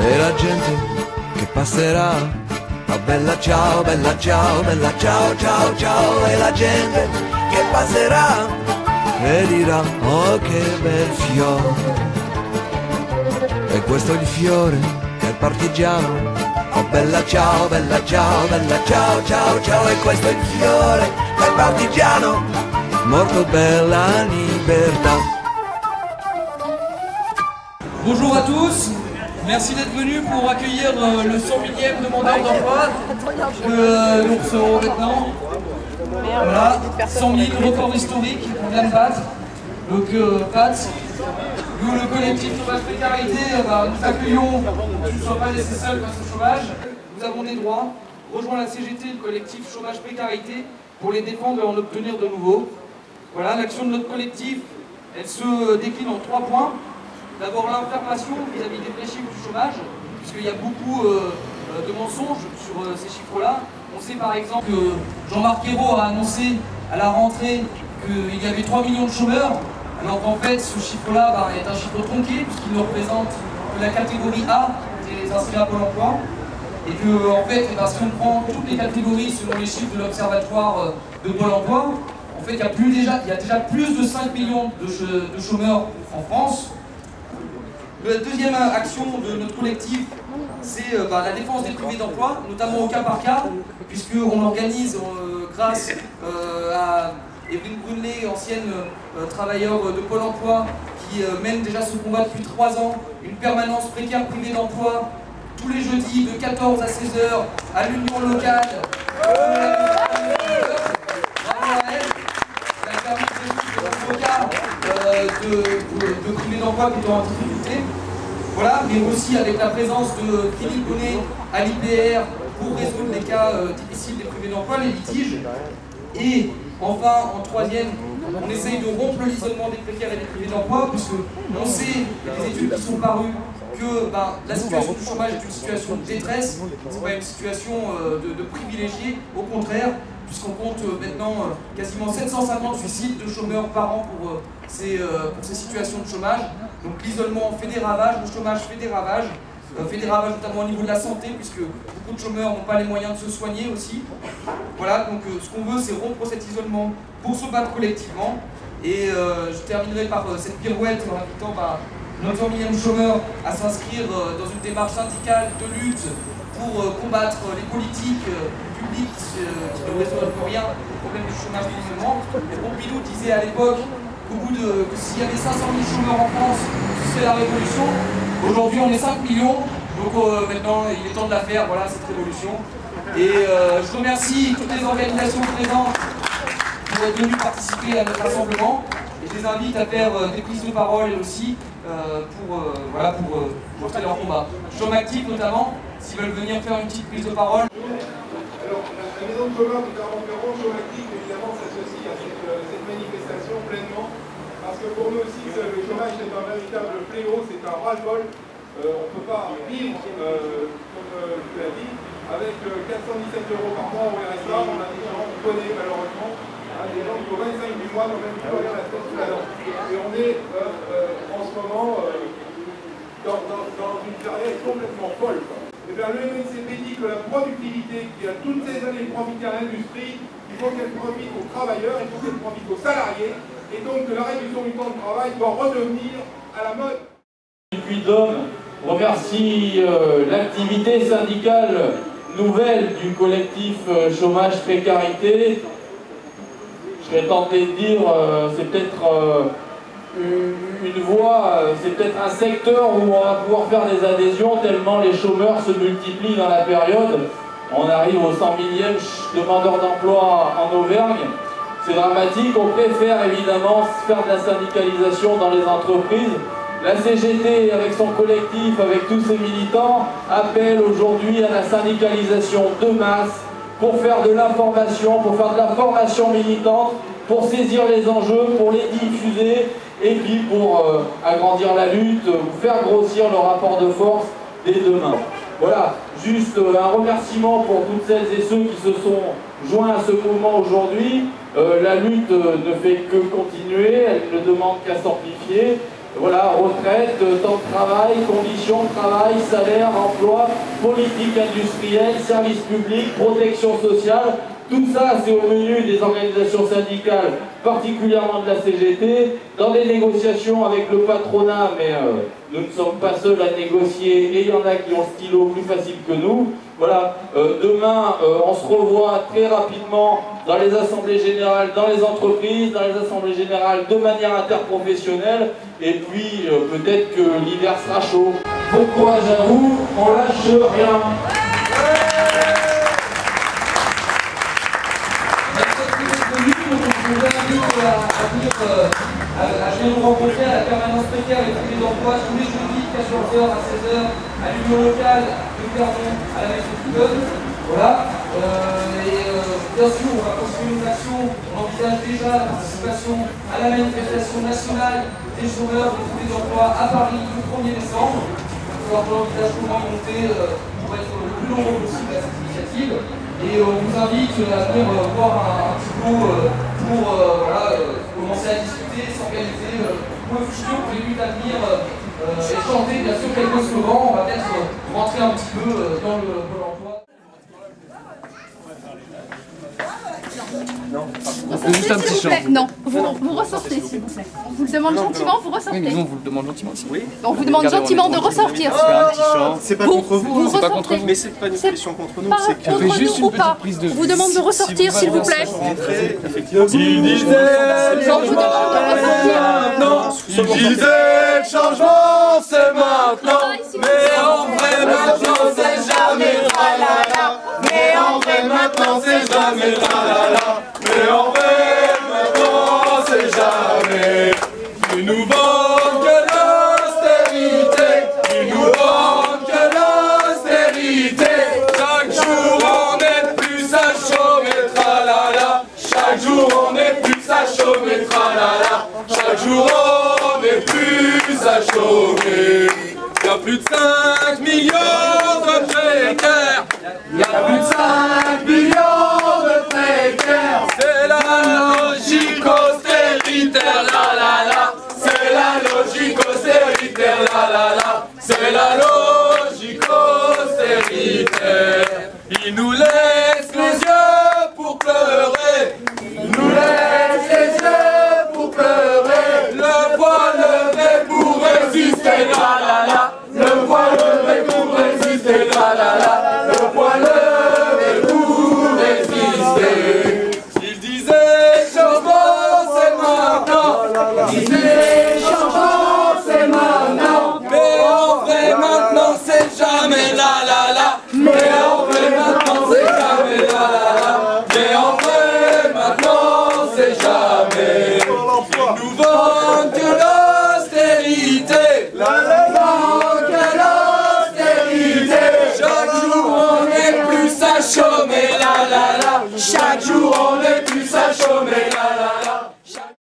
e la gente che passerà. Oh bella ciao, bella ciao, bella ciao, ciao, ciao, e la gente che passerà e dirà oh che bel fiore. E questo è il fiore del partigiano. Oh bella ciao, bella ciao, bella ciao, ciao, ciao, e questo è il fiore del partigiano morto per la libertà. Bonjour à tous, merci d'être venus pour accueillir le 100 millième demandeur d'emploi que nous recevrons maintenant. Voilà, 100 000 records historiques qu'on vient de battre. Donc Pat, nous le collectif chômage précarité, nous accueillons, tu ne sois pas laissé seul face au chômage. Nous avons des droits, rejoins la CGT, le collectif chômage précarité, pour les défendre et en obtenir de nouveaux. Voilà, l'action de notre collectif, elle se décline en 3 points. D'abord l'information vis-à-vis des chiffres du chômage, puisqu'il y a beaucoup de mensonges sur ces chiffres-là. On sait par exemple que Jean-Marc Ayrault a annoncé à la rentrée qu'il y avait 3 millions de chômeurs, alors qu'en fait ce chiffre-là est un chiffre tronqué, puisqu'il ne représente que la catégorie A des inscrits à Pôle emploi, et que en fait, si on prend toutes les catégories selon les chiffres de l'Observatoire de Pôle emploi, en fait il y a déjà plus de 5 millions de chômeurs en France. La deuxième action de notre collectif, c'est la défense des privés d'emploi, notamment au cas par cas, puisqu'on organise, grâce à Evelyne Brunelé, ancienne travailleure de Pôle emploi, qui mène déjà ce combat depuis 3 ans, une permanence précaire privée d'emploi, tous les jeudis de 14 à 16 h à l'union locale. De privés d'emploi qui sont en difficulté. Voilà, mais aussi avec la présence de Philippe Bonnet à l'IPR pour résoudre les cas difficiles des privés d'emploi, les litiges. Et enfin, en troisième, on essaye de rompre l'isolement des précaires et des privés d'emploi, puisque on sait, il y a des études qui sont parues, que la situation du chômage est une situation de détresse, c'est pas une situation de privilégié, au contraire, puisqu'on compte maintenant quasiment 750 suicides de chômeurs par an pour ces situations de chômage. Donc l'isolement fait des ravages, le chômage fait des ravages notamment au niveau de la santé, puisque beaucoup de chômeurs n'ont pas les moyens de se soigner aussi. Voilà, donc ce qu'on veut, c'est rompre cet isolement pour se battre collectivement. Et je terminerai par cette pirouette en invitant notre 100 millième chômeur à s'inscrire dans une démarche syndicale de lutte pour combattre les politiques publiques qui ne résolvent rien au problème du chômage et du isolement. Et Pompidou disait à l'époque que s'il y avait 500 000 chômeurs en France, ce serait la révolution. Aujourd'hui, on est 5 millions, donc maintenant, il est temps de la faire, voilà, cette révolution. Et je remercie toutes les organisations présentes pour être venues participer à notre rassemblement. Et je les invite à faire des prises de parole aussi pour montrer leur combat. Chômage actif notamment, s'ils veulent venir faire une petite prise de parole. Alors, la maison de commun de Clermont-Ferrand, Chômage actif, évidemment, s'associe à cette manifestation pleinement. Parce que pour nous aussi, le chômage c'est un véritable fléau, c'est un ras-le-bol. On ne peut pas vivre, comme tu l'as dit, avec 417 € par mois au RSA. On a des gens qu'on connaît malheureusement, des gens qui au 25 du mois n'ont même plus rien la tête sous la dent. Et on est en ce moment dans une période complètement folle. Et bien le MNCP dit que la productivité qui a toutes ces années profité à l'industrie, il faut qu'elle profite aux travailleurs, il faut qu'elle profite aux salariés. Et donc la réduction du temps de travail doit redevenir à la mode. Puy-de-Dôme remercie l'activité syndicale nouvelle du collectif chômage précarité. Je serais tenté de dire, c'est peut-être une voie, c'est peut-être un secteur où on va pouvoir faire des adhésions tellement les chômeurs se multiplient dans la période. On arrive au 100 millième demandeur d'emploi en Auvergne. C'est dramatique, on préfère évidemment faire de la syndicalisation dans les entreprises. La CGT, avec son collectif, avec tous ses militants, appelle aujourd'hui à la syndicalisation de masse pour faire de l'information, pour faire de la formation militante, pour saisir les enjeux, pour les diffuser et puis pour agrandir la lutte, faire grossir le rapport de force dès demain. Voilà, juste un remerciement pour toutes celles et ceux qui se sont joints à ce mouvement aujourd'hui. La lutte ne fait que continuer, elle ne demande qu'à s'amplifier. Voilà, retraite, temps de travail, conditions de travail, salaire, emploi, politique industrielle, services publics, protection sociale. Tout ça, c'est au menu des organisations syndicales, particulièrement de la CGT, dans des négociations avec le patronat, mais nous ne sommes pas seuls à négocier, et il y en a qui ont stylo plus facile que nous. Voilà, demain, on se revoit très rapidement dans les assemblées générales, dans les entreprises, dans les assemblées générales de manière interprofessionnelle, et puis peut-être que l'hiver sera chaud. Bon courage à vous, on lâche rien. Je vous invite à venir nous rencontrer à la permanence précaire et privée d'emploi tous les jeudis, 14h à 16h, à l'union locale de Clermont, à la maison Coudonne. Voilà. Bien sûr, on va continuer une action. On envisage déjà la participation à la manifestation nationale des chômeurs de privée d'emploi à Paris le 1er décembre. Alors, on envisage comment y monter pour être le plus nombreux possible à cette initiative. Et on vous invite à venir voir un petit peu pour commencer à discuter, s'organiser pour le futur, pour les luttes à venir, et chanter bien sûr quelques slogans. On va peut-être rentrer un petit peu dans le Pôle emploi. Non, juste un petit chant. Non, vous ressortez s'il vous plaît. On vous le demande gentiment, vous ressortez. Oui, mais nous on vous le demande gentiment aussi. Oui. On vous demande gentiment de ressortir. C'est pas contre vous, c'est pas contre vous. Mais c'est pas une pression contre nous, c'est que contre juste une petite prise de vue. On vous demande de ressortir s'il vous plaît. Effectivement. Il disait le changement maintenant. Il disait le changement c'est maintenant. Mais en vrai maintenant c'est jamais tralala. Mais en vrai maintenant c'est jamais tralala. Mais en vrai maintenant c'est jamais. Ils nous vendent que l'austérité. Ils nous vendent que l'austérité. Chaque jour on est plus à chômer tralala. Chaque jour on est plus à chômer tralala. Chaque jour on est plus à chômer. Y'a plus de 5 millions de précaires. Y'a plus de 5 millions de précaires. C'est la logique austéritaire, la la la. C'est la logique austéritaire, la la la. C'est la logique austéritaire. Ils nous laissent les yeux pour pleurer. Ils nous laissent les yeux pour pleurer. Le poids levé pour résister, la la la. Le poids levé pour résister, la la la. Le poids levé pour résister. Il disait changement c'est maintenant. Il disait changement c'est maintenant. Mais en vrai maintenant c'est jamais la la la. Mais en vrai maintenant c'est jamais la la la. Mais en vrai maintenant c'est jamais. Nous